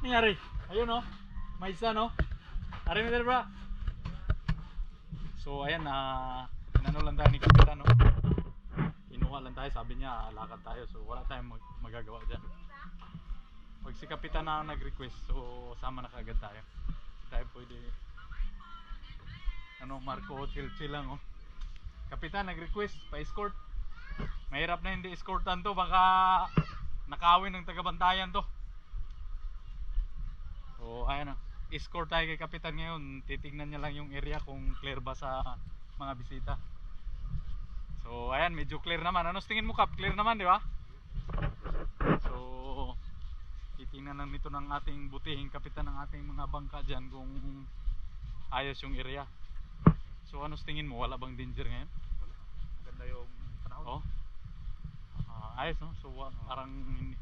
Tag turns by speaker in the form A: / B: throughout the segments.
A: nangyari? Ayun no, may isa no. Ari mo dito bra. So ayan inano lang tayo ni Kapitan no. Kinuha lang tayo, sabi niya lakad tayo. So wala tayong magagawa dyan. Pag si Kapitan na nag-request, so sama na kaagad tayo. Tayo pwede Marco chill lang oh. Kapitan nag-request pa-escort. Mahirap na hindi escortan to, baka nakawin ng taga-bantayan to. So ayan na, escort tayo kay Kapitan ngayon. Titignan niya lang yung area kung clear ba sa mga bisita. So ayan, medyo clear naman. Ano tingin mo Kap? Clear naman di ba? So titingnan lang nito ng ating butihing Kapitan ng ating mga bangka dyan kung ayos yung area. So ano tingin mo? Wala bang danger ngayon?
B: Wala. Maganda yung panahon.
A: Oh. Ayos no? So parang hindi.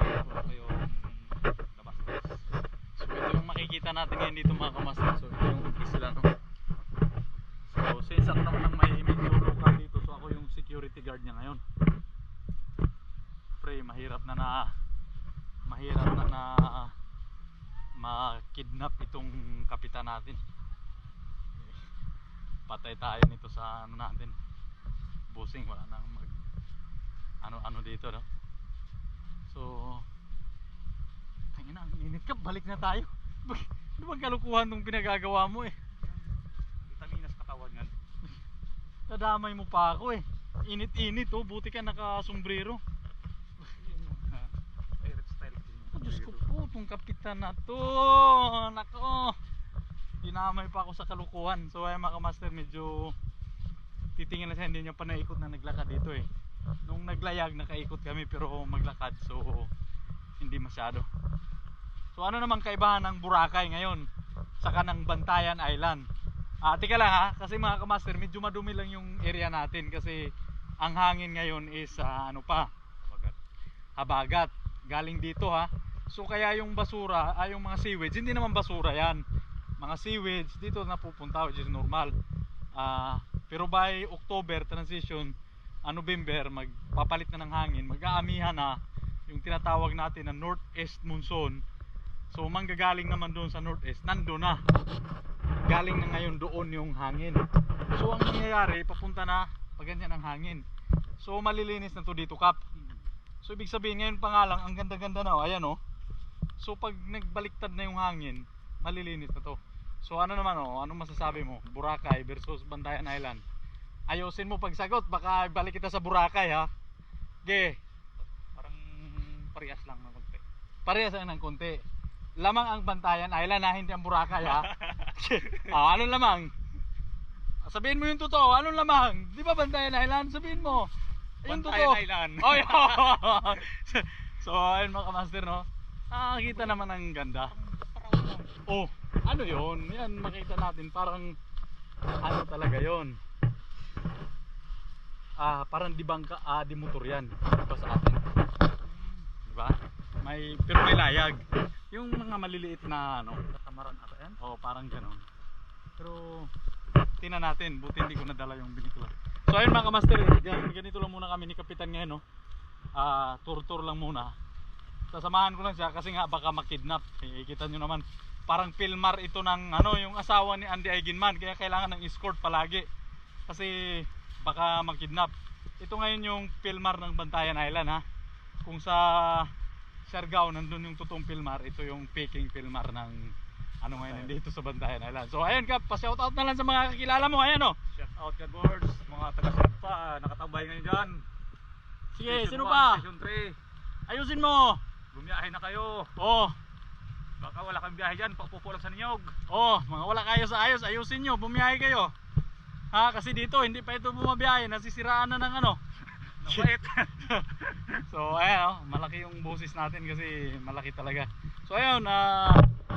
B: Wala kayong labas.
A: So ito yung makikita natin ngayon dito mga kamaster. So ito yung isla no. So since ako naman ang may medyo local dito, so ako yung security guard niya ngayon. Pre, mahirap na ma-kidnap itong kapitan natin. Patay tayo nito sa ano natin. Busing, wala nang mag ano dito no. So tangina, ang init ka, balik na tayo. Ano bang kalukuhan tong pinagagawa mo eh?
B: Vitaminas katawan yan.
A: Nadamay mo pa ako eh. Init-init oh, buti ka naka-sombrero.
B: Pirate style din.
A: Oh, Diyos ko po, itong kapitan na to. Nako. Dinamay pa ako sa kalukuhan. So ay mga master, medyo titingin lang siya, hindi niya pa naikot na naglakad dito eh. Nung naglayag nakaikot kami pero maglakad, so hindi masyado. So ano naman kaibahan ng Boracay ngayon sa kanang Bantayan Island? Tika lang ha, kasi mga kamaster, medyo madumi lang yung area natin kasi ang hangin ngayon is habagat galing dito ha. So kaya yung basura, yung mga sewage, hindi naman basura yan, mga sewage dito napupunta, which is normal. Pero by October transition, November, magpapalit na ng hangin, mag-aamihan na yung tinatawag natin na northeast monsoon. So manggagaling naman doon sa northeast, nando na, galing na ngayon doon yung hangin. So ang nangyayari, papunta na paganyan ang hangin. So malilinis na to dito Kap. So ibig sabihin ngayon pa nga lang, ang ganda-ganda na ayan oh. So pag nagbaliktad na yung hangin, malilinis na to. So ano naman oh, anong masasabi mo? Boracay versus Bantayan Island. Ayusin mo pagsagot, baka balik kita sa Boracay ha. Okay.
B: Parang parehas lang ng konti.
A: Parehas lang ng konti. Lamang ang Bantayan Island ha, hindi ang Boracay ha. Anong lamang? Sabihin mo yung totoo, anong lamang? Di ba Bantayan Island? Sabihin mo. Yung totoo.
B: Bantayan Island.
A: Oh, so ayun mga kamaster no. Kita naman ang ganda. Oh, ano yon? Yan makita natin, parang ano talaga yon. Parang di bangka, di motor yan. Diba sa atin? Diba? Pero may layag. Yung mga maliliit na
B: Katamaran ata yan.
A: oh, parang gano'n. Pero tingnan natin, buti hindi ko nadala yung binikula. So ayun mga kamaster, ganito lang muna kami ni Kapitan ngayon no. Tour lang muna. Sasamahan ko lang siya kasi nga baka makidnap. Kita nyo naman, parang Pilmar ito ng yung asawa ni Andy Eigenman, kaya kailangan ng escort palagi. Kasi baka makidnap. Ito ngayon yung Pilmar ng Bantayan Island ha. Kung sa Siargao nandun yung totoong Pilmar, ito yung Peking Pilmar ng ngayon dito sa Bantayan Island. So ayun Kap, pa-shoutout na lang sa mga kakilala mo. Ayan oh.
B: Shout out ka boards, mga taga-shop pa, nakatambay ngayon dyan.
A: Sige,
B: Station
A: sino
B: 1,
A: pa?
B: Station 3.
A: Ayusin mo.
B: Bumiyahe na kayo.
A: Oh.
B: Baka wala kang biyahe dyan, papupulang sa Ninyog.
A: Oh, mga wala kayo sa ayos, ayusin nyo, bumiyahe kayo. Kasi dito hindi pa ito bumabiyahe, nasisiraan na ng
B: Napait.
A: So ayan malaki yung boses natin kasi malaki talaga. So ayun,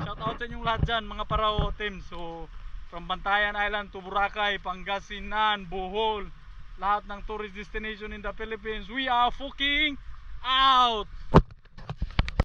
A: shout out sa inyong lahat dyan mga Parao team. So from Bantayan Island to Boracay, Pangasinan, Bohol, lahat ng tourist destination in the Philippines, we are fucking out!